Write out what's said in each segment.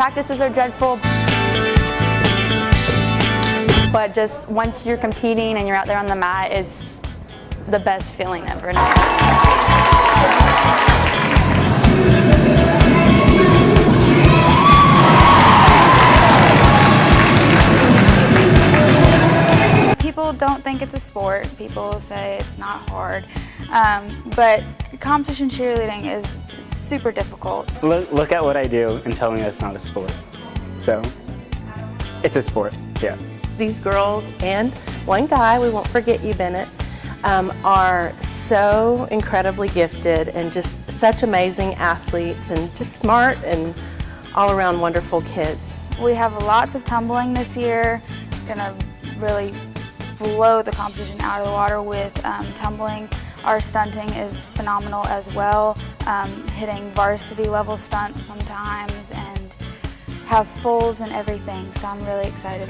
practices are dreadful, but just once you're competing and you're out there on the mat, it's the best feeling ever. People don't think it's a sport. People say it's not hard, but competition cheerleading is super difficult. Look at what I do and tell me that's not a sport. So, it's a sport, yeah. These girls and one guy, we won't forget you, Bennett, are so incredibly gifted and just such amazing athletes and just smart and all around wonderful kids. We have lots of tumbling this year. Gonna really blow the competition out of the water with tumbling. Our stunting is phenomenal as well, hitting varsity level stunts sometimes and have fulls and everything, so I'm really excited.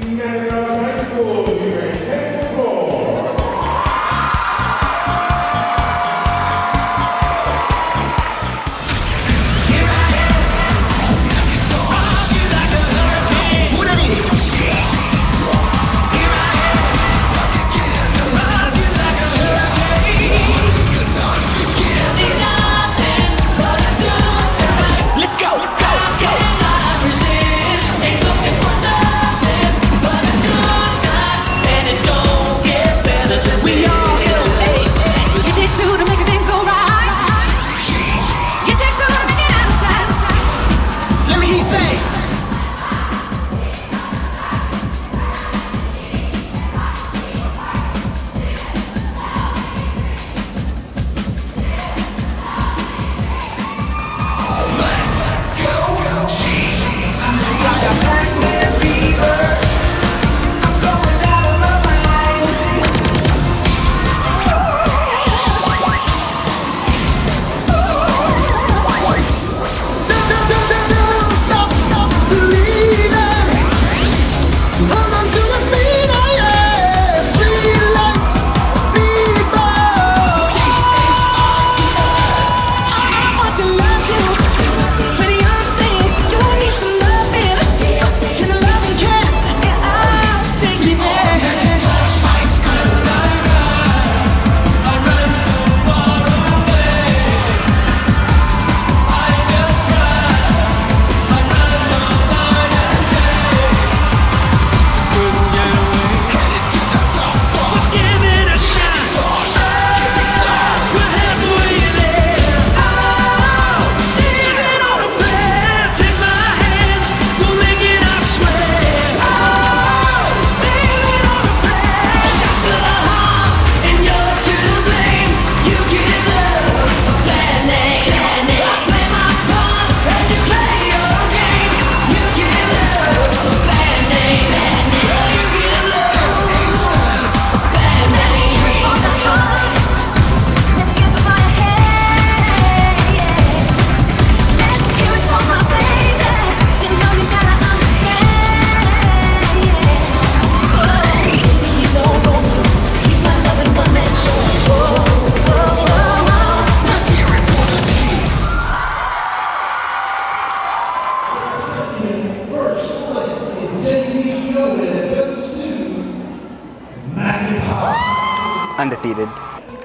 Undefeated.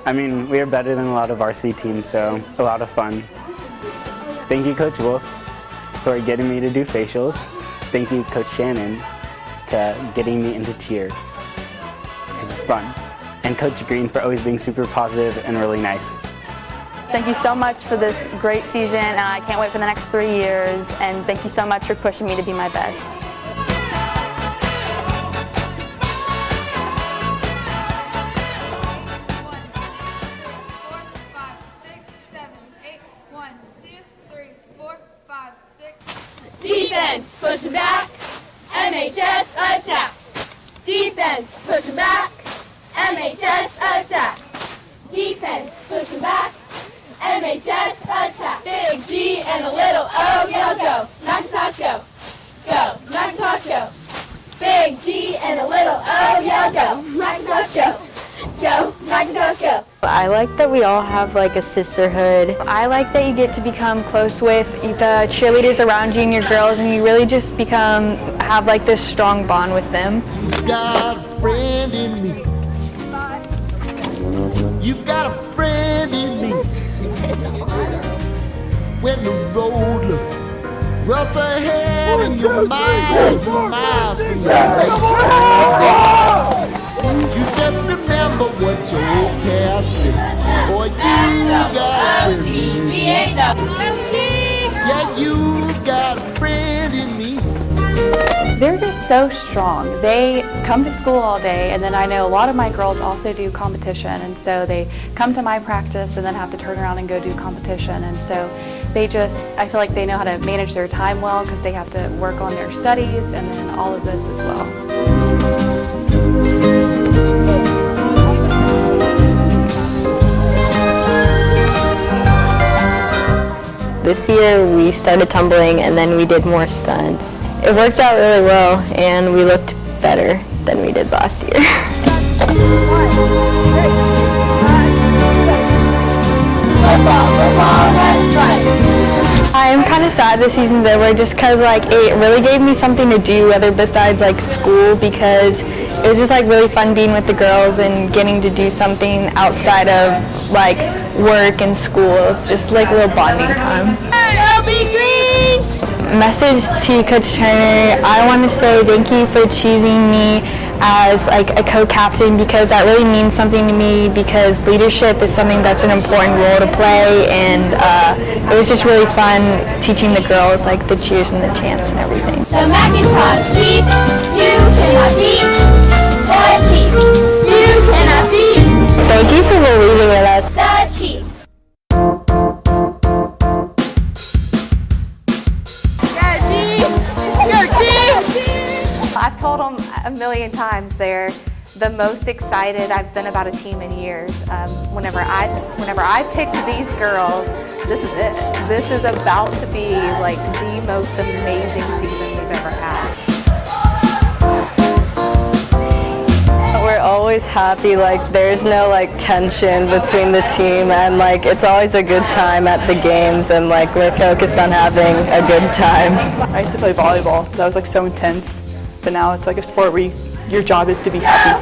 I mean, we are better than a lot of RC teams, so a lot of fun. Thank you, Coach Wolf, for getting me to do facials. Thank you, Coach Shannon, for getting me into cheer. This is fun. And Coach Green for always being super positive and really nice. Thank you so much for this great season, and I can't wait for the next 3 years, and thank you so much for pushing me to be my best. Defense, pushing back, MHS attack. Defense, pushing back, MHS attack. Defense, pushing back, MHS attack. Big G and a little O, yeah, go. Macintosh, go. Go, Macintosh, go. Big G and a little O, yeah, go. Macintosh, go. Go, Macintosh, go. I like that we all have like a sisterhood. I like that you get to become close with the cheerleaders around you and your girls, and you really just have like this strong bond with them. You've got a friend in me. You've got a friend in me. When the road looks rough ahead and you're miles and miles from your you just remember what your old past said. Boy, you got a friend in me. Yeah, you got a friend in me. They're just so strong. They come to school all day, and then I know a lot of my girls also do competition, and so they come to my practice and then have to turn around and go do competition, and so I feel like they know how to manage their time well because they have to work on their studies and then all of this as well. This year we started tumbling and then we did more stunts. It worked out really well and we looked better than we did last year. I am kind of sad this season's over just because like it really gave me something to do other besides like school, because it was just like really fun being with the girls and getting to do something outside of like work and school. It's just like a little bonding time. Message to Coach Turner, I want to say thank you for choosing me as like a co-captain, because that really means something to me, because leadership is something that's an important role to play, and it was just really fun teaching the girls like the cheers and the chants and everything. The MHS Chiefs, you cannot beat. The Chiefs, you cannot beat. Thank you for believing in us. The Chiefs. I've told them a million times they're the most excited I've been about a team in years. Whenever I picked these girls, this is it. This is about to be like the most amazing season we've ever had. We're always happy, like there's no like tension between the team, and like it's always a good time at the games, and like we're focused on having a good time. I used to play volleyball. That was like so intense, but now it's like a sport where your job is to be happy.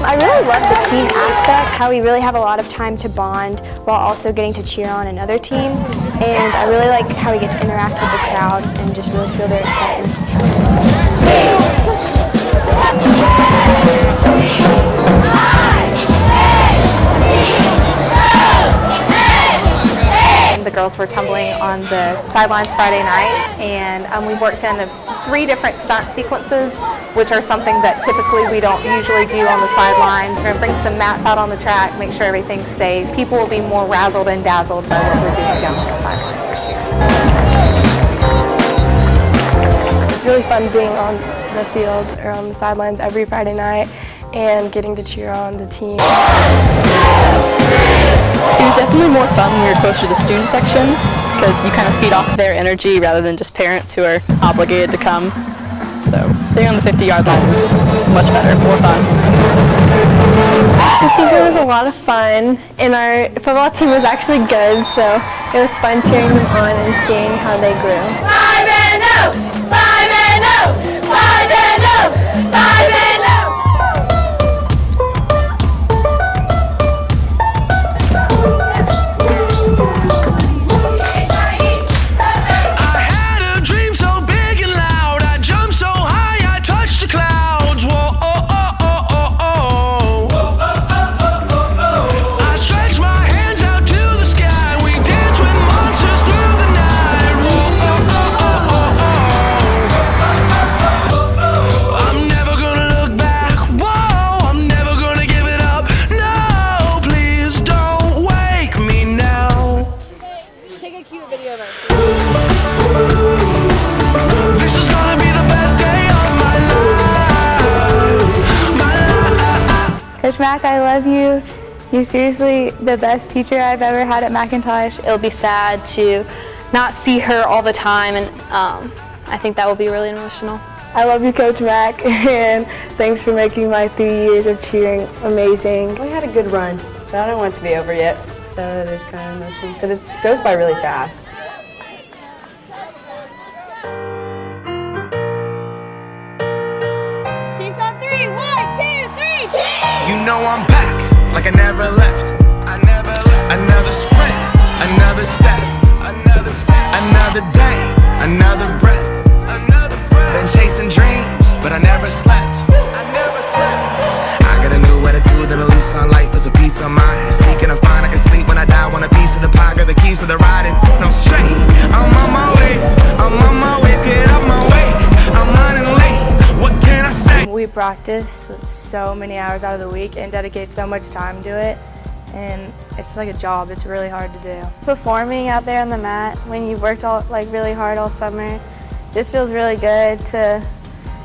I really love the team aspect, how we really have a lot of time to bond while also getting to cheer on another team. And I really like how we get to interact with the crowd and just really feel their excitement. The girls were tumbling on the sidelines Friday nights, and we worked in 3 different stunt sequences, which are something that typically we don't usually do on the sidelines. We're going to bring some mats out on the track, make sure everything's safe. People will be more razzled and dazzled by what we're doing down on the sidelines this year. It's really fun being on the field or on the sidelines every Friday night and getting to cheer on the team. It was definitely more fun when we were closer to the student section, because you kind of feed off their energy rather than just parents who are obligated to come. So being on the 50-yard line was much better, more fun. This season was a lot of fun, and our football team was actually good, so it was fun cheering them on and seeing how they grew. 5-0! 5-0! 5-0! 5-0! Coach Mack, I love you. You're seriously the best teacher I've ever had at McIntosh. It'll be sad to not see her all the time, and I think that will be really emotional. I love you, Coach Mack, and thanks for making my 3 years of cheering amazing. We had a good run, but I don't want it to be over yet. So it is kind of emotional because it goes by really fast. Chiefs on 3. 1, 2, 3. Chiefs! You know I'm back, like I never left. Another sprint, another step, another day, another breath. Been chasing dreams, but I never slept. I got a new attitude and a lease on life is a piece of mind. Seeking to find I can sleep when I die. Want a piece of the pie, got the keys to the ride, and I'm straight. I'm on my way, get up my way. I'm running late, what can I say? We practice so many hours out of the week and dedicate so much time to it, and it's like a job. It's really hard to do. Performing out there on the mat when you've worked really hard all summer, just feels really good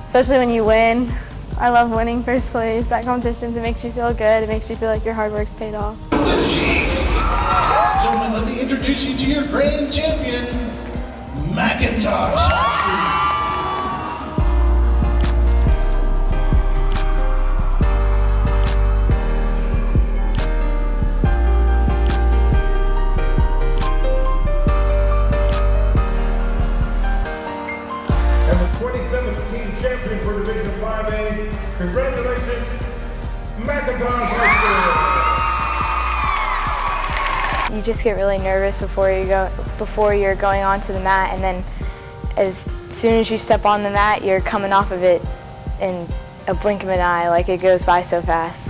especially when you win. I love winning first place. That competition, it makes you feel good. It makes you feel like your hard work's paid off. The Chiefs! Gentlemen, let me introduce you to your grand champion, McIntosh. And the 2017 champion for Division 5A, congratulations, McIntosh High School. You just get really nervous before you're going onto the mat, and then as soon as you step on the mat, you're coming off of it in a blink of an eye. Like, it goes by so fast.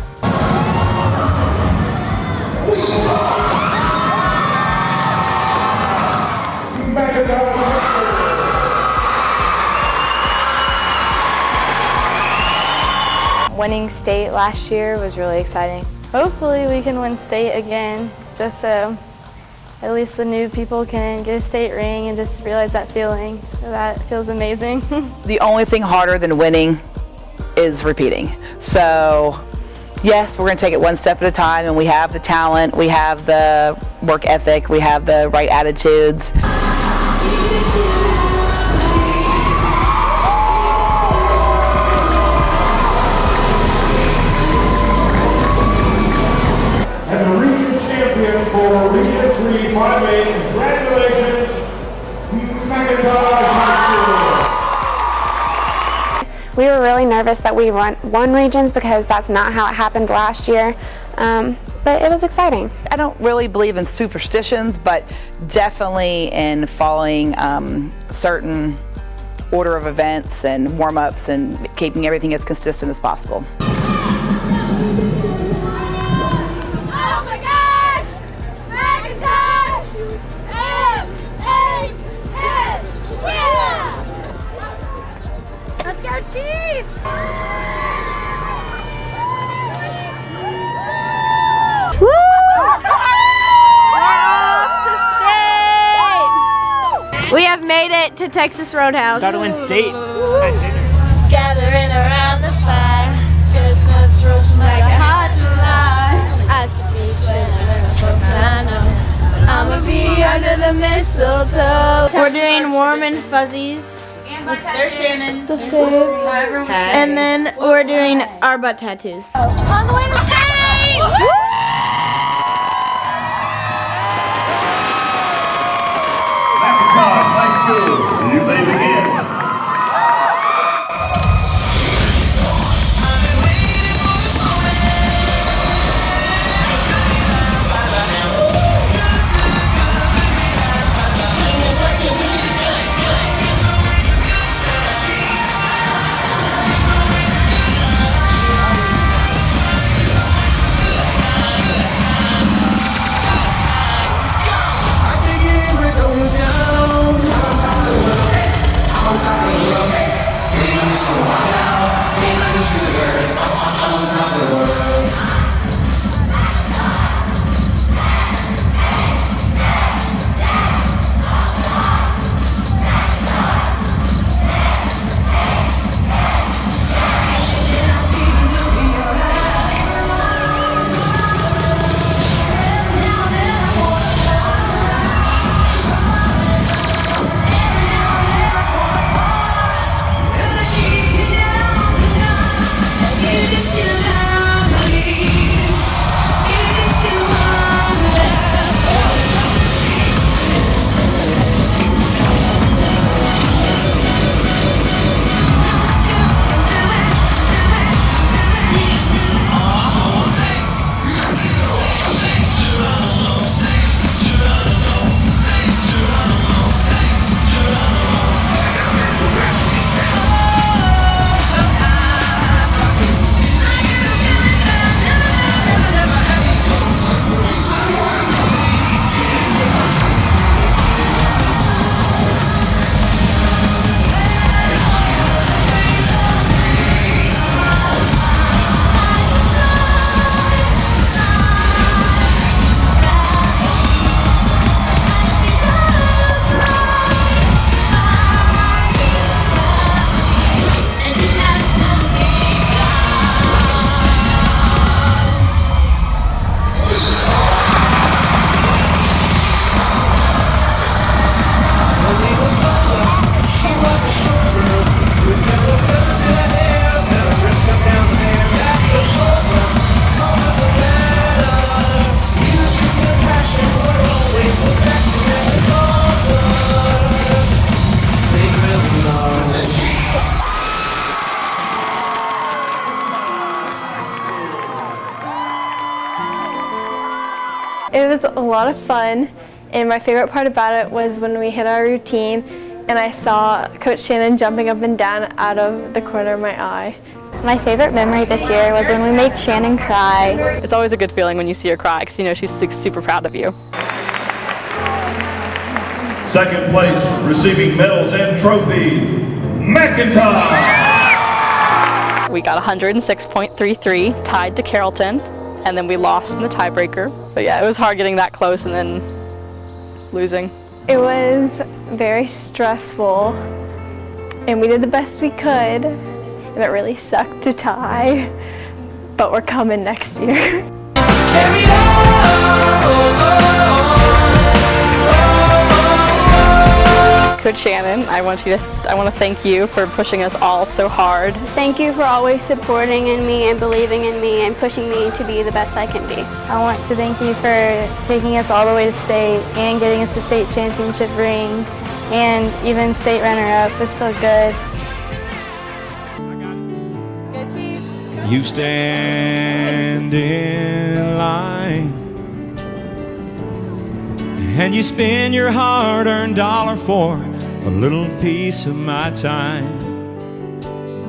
Winning state last year was really exciting. Hopefully we can win state again, just so at least the new people can get a state ring and just realize that feeling. That feels amazing. The only thing harder than winning is repeating. So yes, we're going to take it one step at a time, and we have the talent, we have the work ethic, we have the right attitudes. And the region champion for Region 3 5A, congratulations, McIntosh High School. We were really nervous that we won regions because that's not how it happened last year, but it was exciting. I don't really believe in superstitions, but definitely in following certain order of events and warm-ups and keeping everything as consistent as possible. Oh my gosh! McIntosh! MHS! Yeah! Let's go Chiefs! Woo! We're off to state! We have made it to Texas Roadhouse. Gotta win state. Gathering around the fire, chestnuts roasting like a hot July. I should be chilling folks I know. I'ma be under the mistletoe. We're doing warm and fuzzies. There's Shannon. The fibs. And then we're doing our butt tattoos. On the way to state! McIntosh High School, you may begin. a lot of fun, and my favorite part about it was when we hit our routine and I saw Coach Shannon jumping up and down out of the corner of my eye. My favorite memory this year was when we made Shannon cry. It's always a good feeling when you see her cry because you know she's super proud of you. Second place, receiving medals and trophy, McIntosh. We got 106.33, tied to Carrollton, and then we lost in the tiebreaker. But yeah, it was hard getting that close and then losing. It was very stressful, and we did the best we could, and it really sucked to tie, but we're coming next year. Carry Coach Shannon, I want to thank you for pushing us all so hard. Thank you for always supporting in me and believing in me and pushing me to be the best I can be. I want to thank you for taking us all the way to state and getting us the state championship ring and even state runner-up. It's so good. Go Chiefs! You stand in line and you spend your hard-earned dollar for a little piece of my time.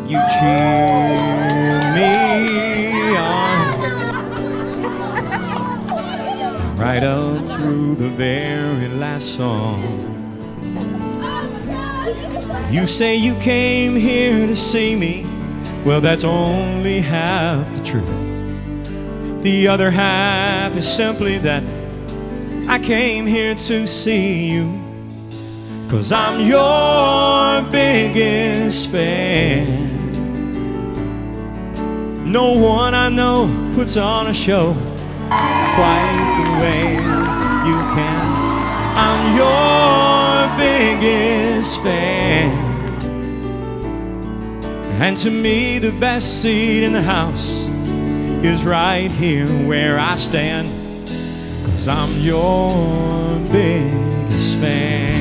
You cheer me on right up through the very last song. You say you came here to see me. Well, that's only half the truth. The other half is simply that I came here to see you, 'cause I'm your biggest fan. No one I know puts on a show quite the way you can. I'm your biggest fan. And to me, the best seat in the house is right here where I stand, 'cause I'm your biggest fan.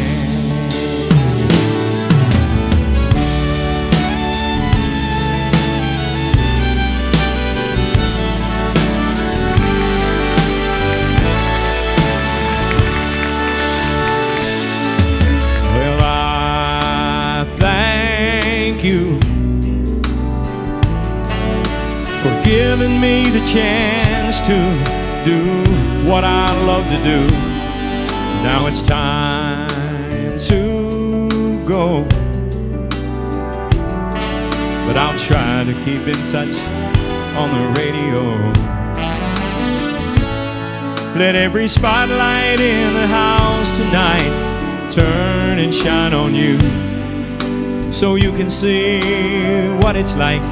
Well, I thank you for giving me the chance to do what I love to do. Now it's time to go, but I'll try to keep in touch on the radio. Let every spotlight in the house tonight turn and shine on you, so you can see what it's like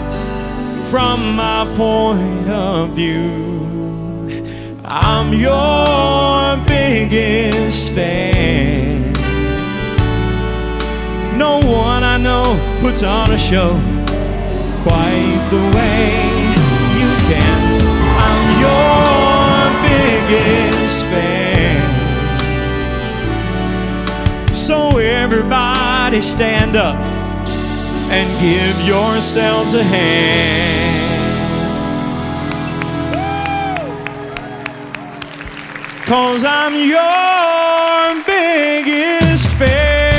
from my point of view. I'm your biggest fan. No one I know puts on a show quite the way you can. I'm your biggest fan. So everybody stand up and give yourselves a hand. 'Cause I'm your biggest fan.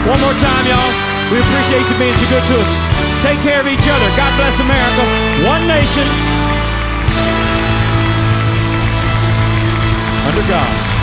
One more time, y'all. We appreciate you being so good to us. Take care of each other. God bless America. One nation under God.